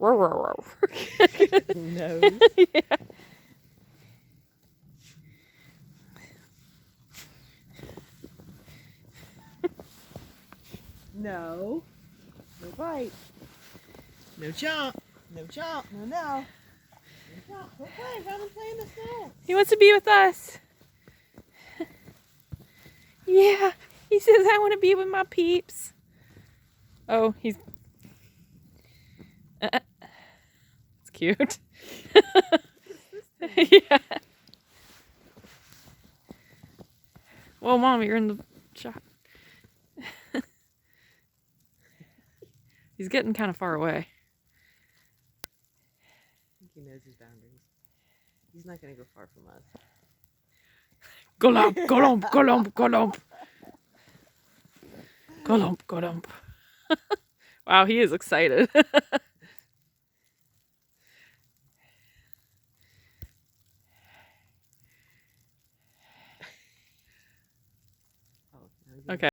Row, row, row. Nose. Yeah. No. No bite. No chomp. No chomp. No, no. No chomp. Don't play. Have him play in the snow. He wants to be with us. Yeah. He says, I want to be with my peeps. Oh, he's... It's cute. Yeah. Well, Mom, you're in the shot. He's getting kind of far away. I think he knows his boundaries. He's not going to go far from us. Golump, golump, golump, golump. Golump, golump. Wow, he is excited. Oh, Okay.